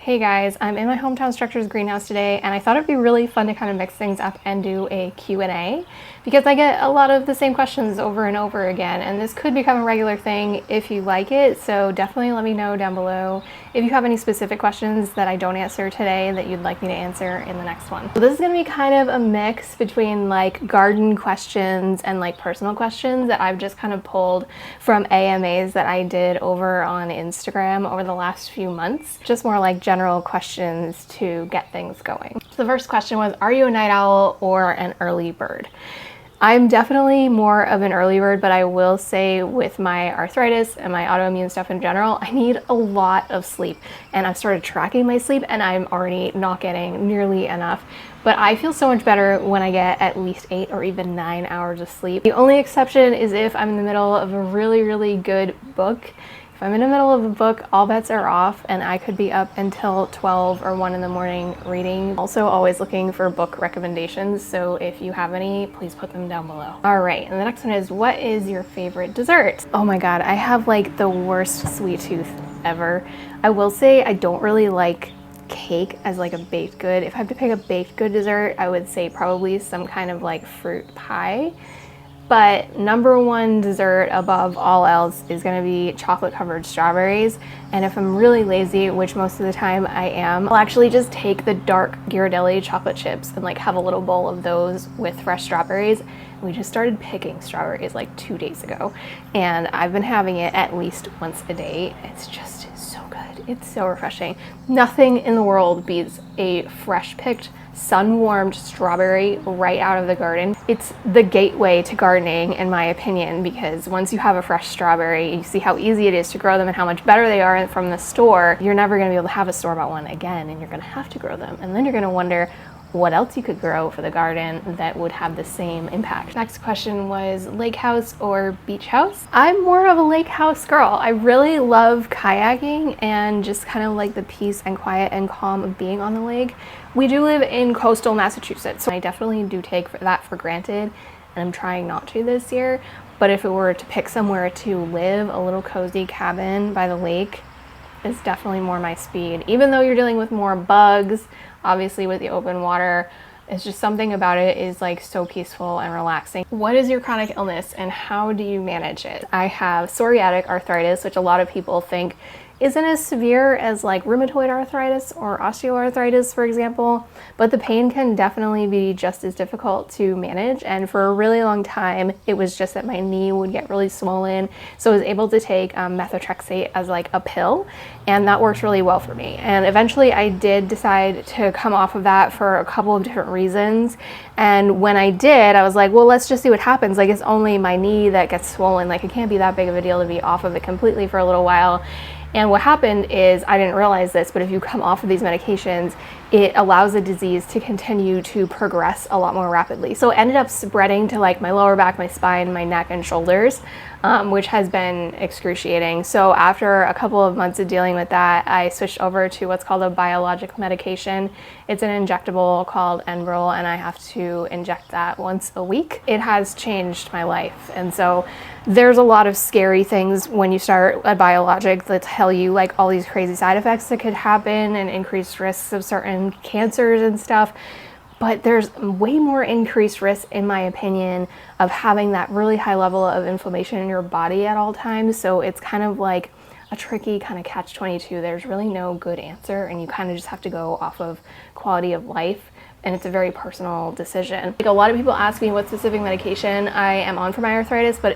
Hey guys, I'm in my hometown structures greenhouse today and I thought it'd be really fun to kind of mix things up and do a Q&A because I get a lot of the same questions over and over again, and this could become a regular thing if you like it, so definitely let me know down below if you have any specific questions that I don't answer today that you'd like me to answer in the next one. So this is going to be kind of a mix between like garden questions and like personal questions that I've just kind of pulled from AMAs that I did over on Instagram over the last few months. Just more like general questions to get things going. So the first question was, are you a night owl or an early bird? I'm definitely more of an early bird, but I will say with my arthritis and my autoimmune stuff in general, I need a lot of sleep, and I've started tracking my sleep and I'm already not getting nearly enough. But I feel so much better when I get at least 8 or even 9 hours of sleep. The only exception is if I'm in the middle of a really good book. If I'm in the middle of a book, all bets are off and I could be up until 12 or 1 in the morning reading. Also always looking for book recommendations, so if you have any, please put them down below. All right, and the next one is, what is your favorite dessert? Oh my god, I have like the worst sweet tooth ever. I will say I don't really like cake as like a baked good. If I have to pick a baked good dessert, I would say probably some kind of like fruit pie. But number one dessert above all else is gonna be chocolate covered strawberries. And if I'm really lazy, which most of the time I am, I'll actually just take the dark Ghirardelli chocolate chips and like have a little bowl of those with fresh strawberries. We just started picking strawberries like 2 days ago, and I've been having it at least once a day. It's just so good. It's so refreshing. Nothing in the world beats a fresh picked sun-warmed strawberry right out of the garden. It's the gateway to gardening, in my opinion, because once you have a fresh strawberry, you see how easy it is to grow them and how much better they are from the store. You're never going to be able to have a store-bought one again, and you're going to have to grow them. And then you're going to wonder what else you could grow for the garden that would have the same impact. Next question was lake house or beach house? I'm more of a lake house girl. I really love kayaking and just kind of like the peace and quiet and calm of being on the lake. We do live in coastal Massachusetts, so I definitely do take that for granted, and I'm trying not to this year. But if it were to pick somewhere to live, a little cozy cabin by the lake is definitely more my speed. Even though you're dealing with more bugs, obviously with the open water, it's just something about it is like so peaceful and relaxing. What is your chronic illness and how do you manage it? I have psoriatic arthritis, which a lot of people think isn't as severe as like rheumatoid arthritis or osteoarthritis, for example, but the pain can definitely be just as difficult to manage. And for a really long time, it was just that my knee would get really swollen. So I was able to take methotrexate as like a pill, and that worked really well for me. And eventually I did decide to come off of that for a couple of different reasons. And when I did, I was like, well, let's just see what happens. Like, it's only my knee that gets swollen. Like, it can't be that big of a deal to be off of it completely for a little while. And what happened is, I didn't realize this, but if you come off of these medications, it allows the disease to continue to progress a lot more rapidly. So it ended up spreading to like my lower back, my spine, my neck and shoulders, which has been excruciating. So after a couple of months of dealing with that, I switched over to what's called a biologic medication. It's an injectable called Enbrel, and I have to inject that once a week. It has changed my life. And so there's a lot of scary things when you start a biologic that tell you like all these crazy side effects that could happen and increased risks of certain cancers and stuff. But there's way more increased risk, in my opinion, of having that really high level of inflammation in your body at all times. So it's kind of like a tricky kind of catch-22. There's really no good answer, and you kind of just have to go off of quality of life. And it's a very personal decision. Like, a lot of people ask me what specific medication I am on for my arthritis, but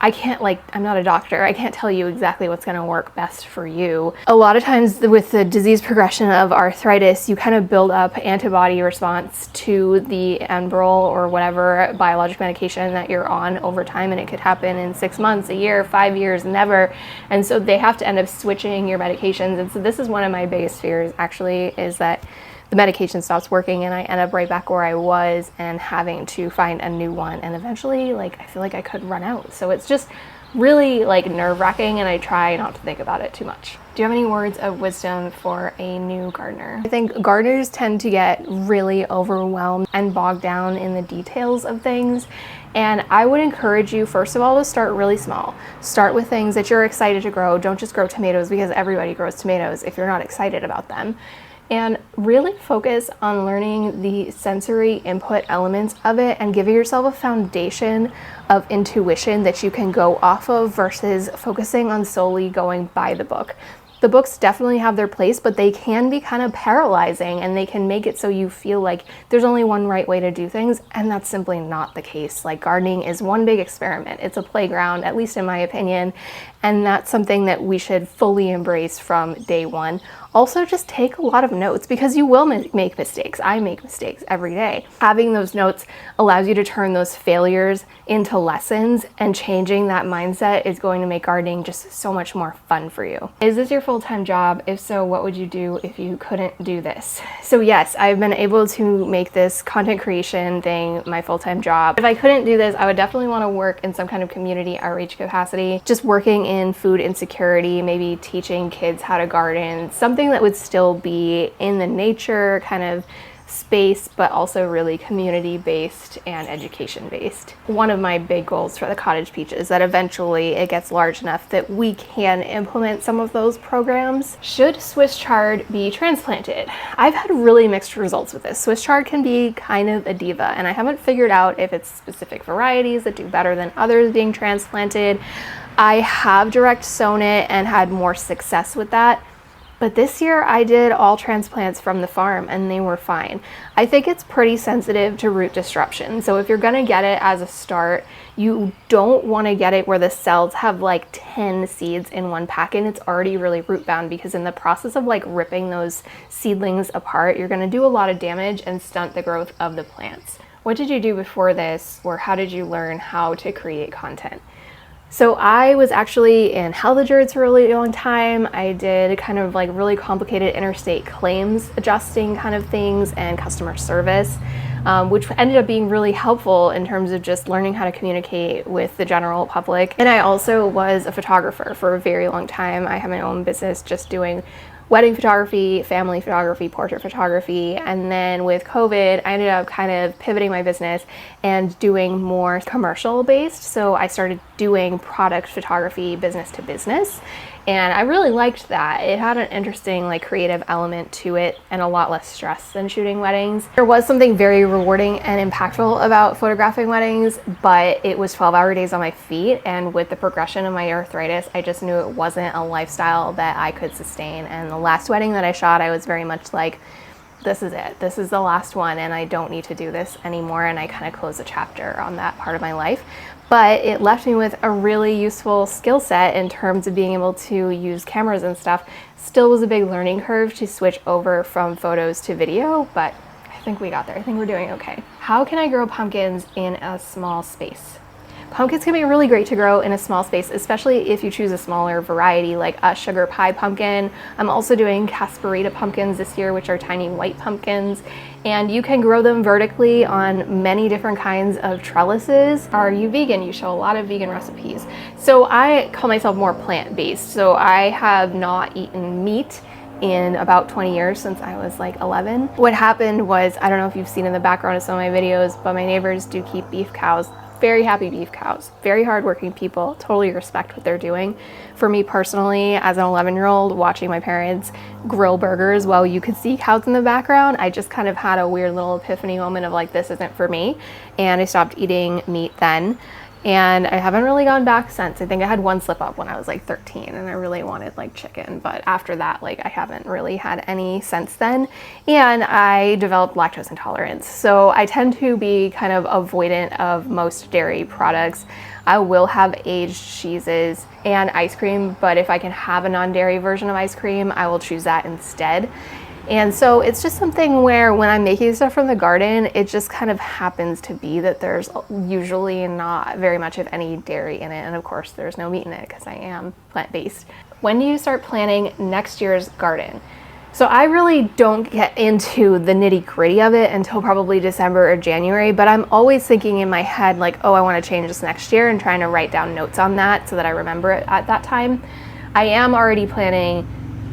I can't, like, I'm not a doctor. I can't tell you exactly what's gonna work best for you. A lot of times with the disease progression of arthritis, you kind of build up antibody response to the Enbrel or whatever biologic medication that you're on over time, and it could happen in 6 months, a year, 5 years, never. And so they have to end up switching your medications. And so this is one of my biggest fears, actually, is that the medication stops working and I end up right back where I was and having to find a new one. And eventually, like, I feel like I could run out. So it's just really like nerve-wracking, and I try not to think about it too much. Do you have any words of wisdom for a new gardener? I think gardeners tend to get really overwhelmed and bogged down in the details of things. And I would encourage you, first of all, to start really small. Start with things that you're excited to grow. Don't just grow tomatoes because everybody grows tomatoes if you're not excited about them. And really focus on learning the sensory input elements of it and giving yourself a foundation of intuition that you can go off of versus focusing on solely going by the book. The books definitely have their place, but they can be kind of paralyzing, and they can make it so you feel like there's only one right way to do things, and that's simply not the case. Like, gardening is one big experiment. It's a playground, at least in my opinion, and that's something that we should fully embrace from day one. Also, just take a lot of notes because you will make mistakes. I make mistakes every day. Having those notes allows you to turn those failures into lessons, and changing that mindset is going to make gardening just so much more fun for you. Is this your full-time job? If so, what would you do if you couldn't do this? So yes, I've been able to make this content creation thing my full-time job. If I couldn't do this, I would definitely want to work in some kind of community outreach capacity, just working in food insecurity, maybe teaching kids how to garden, something that would still be in the nature kind of space, but also really community-based and education-based. One of my big goals for the Cottage Peach is that eventually it gets large enough that we can implement some of those programs. Should Swiss chard be transplanted? I've had really mixed results with this. Swiss chard can be kind of a diva, and I haven't figured out if it's specific varieties that do better than others being transplanted. I have direct sown it and had more success with that. But this year I did all transplants from the farm and they were fine. I think it's pretty sensitive to root disruption. So if you're gonna get it as a start, you don't wanna get it where the cells have like 10 seeds in one pack and it's already really root bound, because in the process of like ripping those seedlings apart, you're gonna do a lot of damage and stunt the growth of the plants. What did you do before this, or how did you learn how to create content? So I was actually in health insurance for a really long time. I did kind of like really complicated interstate claims adjusting kind of things and customer service, which ended up being really helpful in terms of just learning how to communicate with the general public. And I also was a photographer for a very long time. I have my own business just doing wedding photography, family photography, portrait photography, and then with COVID, I ended up kind of pivoting my business and doing more commercial based. So I started doing product photography business to business, and I really liked that. It had an interesting like creative element to it and a lot less stress than shooting weddings. There was something very rewarding and impactful about photographing weddings, but it was 12-hour days on my feet, and with the progression of my arthritis, I just knew it wasn't a lifestyle that I could sustain. And the last wedding that I shot, I was very much like, this is it. This is the last one, and I don't need to do this anymore. And I kind of closed a chapter on that part of my life. But it left me with a really useful skill set in terms of being able to use cameras and stuff. Still was a big learning curve to switch over from photos to video, but I think we got there. I think we're doing okay. How can I grow pumpkins in a small space? Pumpkins can be really great to grow in a small space, especially if you choose a smaller variety like a sugar pie pumpkin. I'm also doing Casperita pumpkins this year, which are tiny white pumpkins, and you can grow them vertically on many different kinds of trellises. Are you vegan? You show a lot of vegan recipes. So I call myself more plant-based. So I have not eaten meat in about 20 years, since I was like 11. What happened was, I don't know if you've seen in the background of some of my videos, but my neighbors do keep beef cows. Very happy beef cows, very hardworking people, totally respect what they're doing. For me personally, as an 11-year-old, watching my parents grill burgers while you could see cows in the background, I just kind of had a weird little epiphany moment of like, this isn't for me. And I stopped eating meat then. And I haven't really gone back since. I think I had one slip up when I was like 13 and I really wanted like chicken, but after that, like I haven't really had any since then. And I developed lactose intolerance. So I tend to be kind of avoidant of most dairy products. I will have aged cheeses and ice cream, but if I can have a non-dairy version of ice cream, I will choose that instead. And so it's just something where when I'm making stuff from the garden, it just kind of happens to be that there's usually not very much of any dairy in it. And of course there's no meat in it because I am plant-based. When do you start planning next year's garden? So I really don't get into the nitty-gritty of it until probably December or January, but I'm always thinking in my head like, oh, I want to change this next year, and trying to write down notes on that so that I remember it at that time. I am already planning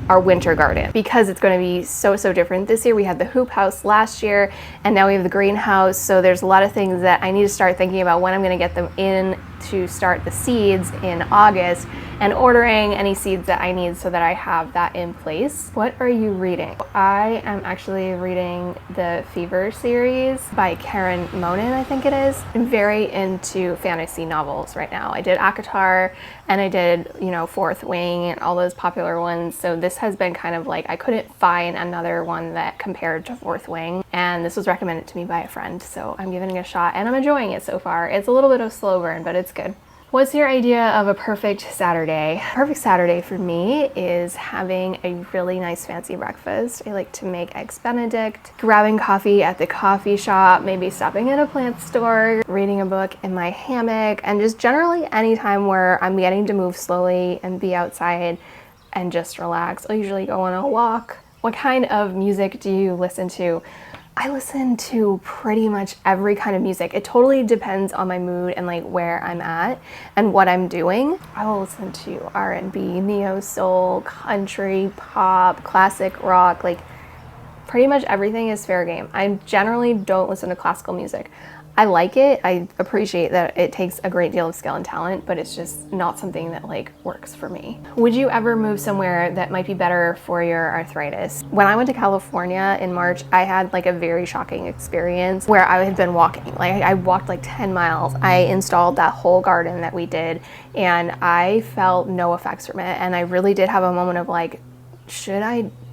our winter garden because it's going to be so different this year. We had the hoop house last year, and now we have the greenhouse, so there's a lot of things that I need to start thinking about when I'm going to get them in to start the seeds in August, and ordering any seeds that I need so that I have that in place. What are you reading? I am actually reading the Fever series by Karen Monin, I think it is. I'm very into fantasy novels right now. I did ACOTAR, and I did, you know, Fourth Wing and all those popular ones. So this has been kind of like, I couldn't find another one that compared to Fourth Wing, and this was recommended to me by a friend, so I'm giving it a shot and I'm enjoying it so far. It's a little bit of a slow burn, but it's good. What's your idea of a perfect Saturday? Perfect Saturday for me is having a really nice fancy breakfast. I like to make eggs Benedict, grabbing coffee at the coffee shop, maybe stopping at a plant store, reading a book in my hammock, and just generally any time where I'm getting to move slowly and be outside and just relax. I'll usually go on a walk. What kind of music do you listen to? I listen to pretty much every kind of music. It totally depends on my mood and like where I'm at and what I'm doing. I will listen to R&B, neo soul, country, pop, classic rock, like pretty much everything is fair game. I generally don't listen to classical music. I like it. I appreciate that it takes a great deal of skill and talent, but it's just not something that like works for me. Would you ever move somewhere that might be better for your arthritis? When I went to California in March, I had like a very shocking experience where I had been walking. Like I walked like 10 miles. I installed that whole garden that we did, and I felt no effects from it. And I really did have a moment of like,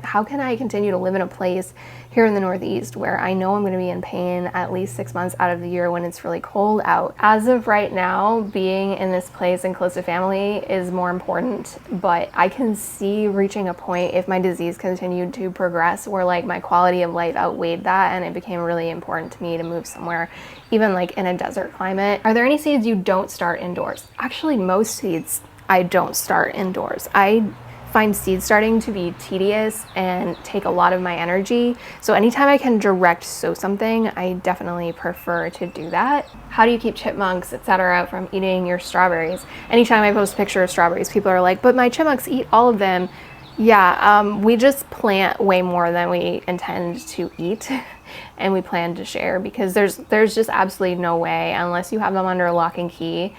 how can I continue to live in a place here in the Northeast where I know I'm going to be in pain at least 6 months out of the year when it's really cold out? As of right now, being in this place and close to family is more important, but I can see reaching a point if my disease continued to progress where like my quality of life outweighed that, and it became really important to me to move somewhere, even like in a desert climate. Are there any seeds you don't start indoors? Actually, most seeds I don't start indoors. I find seed starting to be tedious and take a lot of my energy. So anytime I can direct sow something, I definitely prefer to do that. How do you keep chipmunks, etc., from eating your strawberries? Anytime I post a picture of strawberries, people are like, but my chipmunks eat all of them. Yeah, we just plant way more than we intend to eat. And we plan to share because there's just absolutely no way, unless you have them under a lock and key,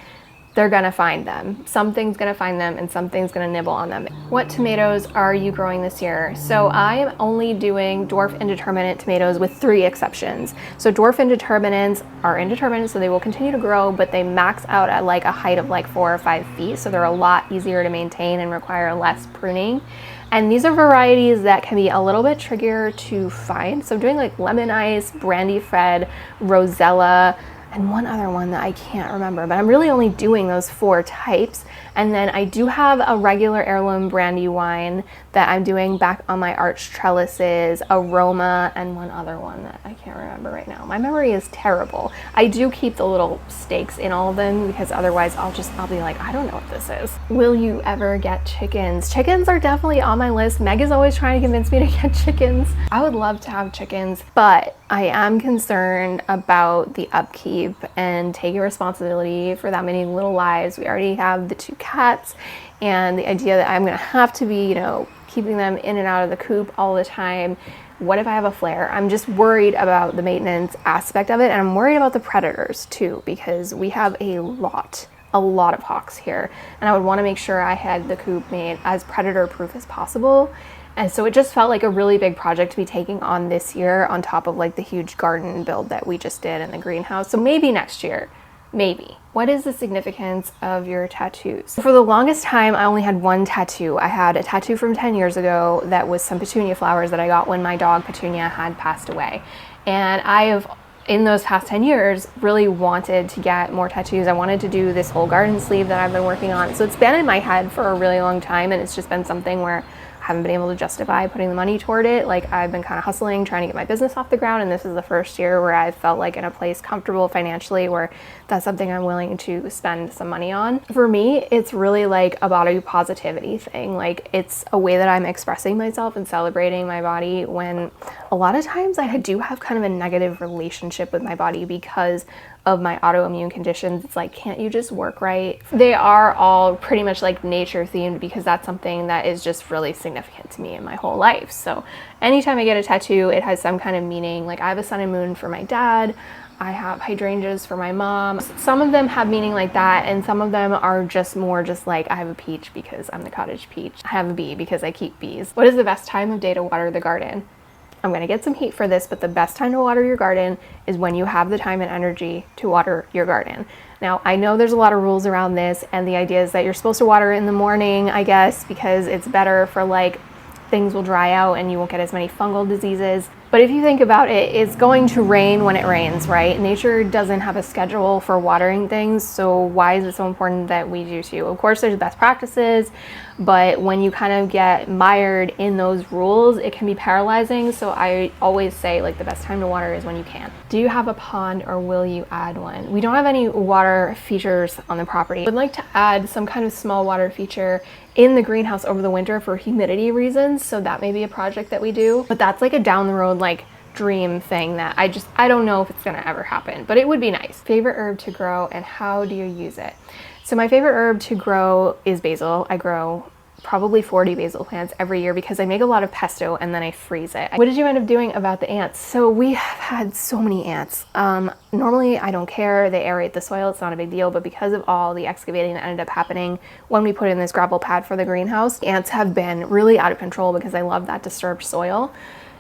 they're gonna find them. Something's gonna find them and something's gonna nibble on them. What tomatoes are you growing this year? So I am only doing dwarf indeterminate tomatoes with 3 exceptions. So dwarf indeterminates are indeterminate, so they will continue to grow, but they max out at like a height of like 4 or 5 feet. So they're a lot easier to maintain and require less pruning. And these are varieties that can be a little bit trickier to find. So I'm doing like lemon ice, brandy fed, rosella, and one other one that I can't remember, but I'm really only doing those 4 types. And then I do have a regular heirloom brandy wine that I'm doing back on my arch trellises, aroma, and one other one that I can't remember right now. My memory is terrible. I do keep the little stakes in all of them because otherwise I'll be like, I don't know what this is. Will you ever get chickens? Chickens are definitely on my list. Meg is always trying to convince me to get chickens. I would love to have chickens, but I am concerned about the upkeep and taking responsibility for that many little lives. We already have the 2 cats, and the idea that I'm gonna have to be, you know, keeping them in and out of the coop all the time. What if I have a flare? I'm just worried about the maintenance aspect of it, and I'm worried about the predators too, because we have a lot of hawks here, and I would want to make sure I had the coop made as predator proof as possible. And so it just felt like a really big project to be taking on this year on top of like the huge garden build that we just did in the greenhouse. So maybe next year, maybe. What is the significance of your tattoos? For the longest time, I only had 1 tattoo. I had a tattoo from 10 years ago that was some petunia flowers that I got when my dog Petunia had passed away. And I have, in those past 10 years, really wanted to get more tattoos. I wanted to do this whole garden sleeve that I've been working on. So it's been in my head for a really long time, and it's just been something where I haven't been able to justify putting the money toward it. Like, I've been kind of hustling, trying to get my business off the ground, and this is the first year where I felt like in a place comfortable financially where that's something I'm willing to spend some money on. For me, it's really like a body positivity thing. Like, it's a way that I'm expressing myself and celebrating my body, when a lot of times I do have kind of a negative relationship with my body because of my autoimmune conditions. It's like, can't you just work right? They are all pretty much like nature themed because that's something that is just really significant to me in my whole life. So anytime I get a tattoo, it has some kind of meaning. Like, I have a sun and moon for my dad. I have hydrangeas for my mom. Some of them have meaning like that, and some of them are just more just like, I have a peach because I'm the cottage peach. I have a bee because I keep bees. What is the best time of day to water the garden? I'm gonna get some heat for this, but the best time to water your garden is when you have the time and energy to water your garden. Now, I know there's a lot of rules around this, and the idea is that you're supposed to water in the morning, I guess, because it's better for, like, things will dry out and you won't get as many fungal diseases. But if you think about it, it's going to rain when it rains, right? Nature doesn't have a schedule for watering things, so why is it so important that we do too? Of course, there's best practices, but when you kind of get mired in those rules, it can be paralyzing. So I always say, like, the best time to water is when you can. Do you have a pond, or will you add one? We don't have any water features on the property. We'd like to add some kind of small water feature in the greenhouse over the winter for humidity reasons, so that may be a project that we do. But that's like a down the road, like, dream thing that I don't know if it's gonna ever happen, but it would be nice. Favorite herb to grow, and how do you use it? So my favorite herb to grow is basil. I grow probably 40 basil plants every year because I make a lot of pesto and then I freeze it. What did you end up doing about the ants? So we have had so many ants. Normally I don't care, they aerate the soil, it's not a big deal, but because of all the excavating that ended up happening when we put in this gravel pad for the greenhouse, ants have been really out of control because I love that disturbed soil.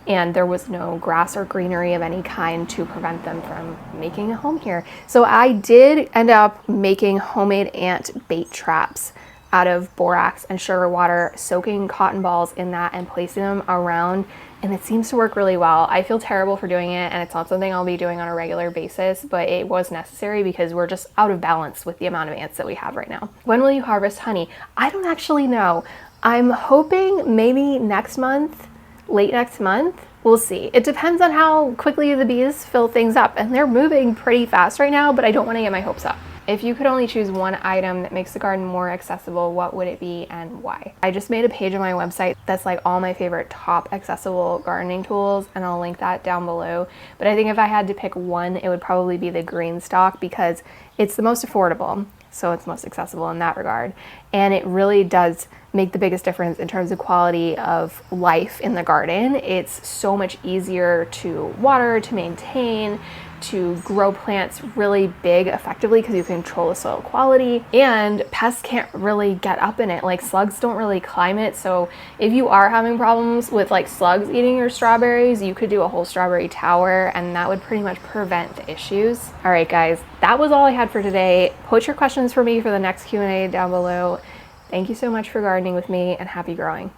And there was no grass or greenery of any kind to prevent them from making a home here. So I did end up making homemade ant bait traps out of borax and sugar water, soaking cotton balls in that and placing them around, and it seems to work really well. I feel terrible for doing it, and it's not something I'll be doing on a regular basis, but it was necessary because we're just out of balance with the amount of ants that we have right now. When will you harvest honey? I don't actually know. I'm hoping maybe next month, late next month. We'll see. It depends on how quickly the bees fill things up, and they're moving pretty fast right now, but I don't want to get my hopes up. If you could only choose one item that makes the garden more accessible, what would it be and why? I just made a page on my website that's like all my favorite top accessible gardening tools, and I'll link that down below. But I think if I had to pick one, it would probably be the green stalk because it's the most affordable, so it's most accessible in that regard. And it really does make the biggest difference in terms of quality of life in the garden. It's so much easier to water, to maintain, to grow plants really big effectively because you control the soil quality, and pests can't really get up in it. Like, slugs don't really climb it, so if you are having problems with like slugs eating your strawberries, you could do a whole strawberry tower and that would pretty much prevent the issues. All right guys, that was all I had for today. Put your questions for me for the next Q&A down below. Thank you so much for gardening with me, and happy growing.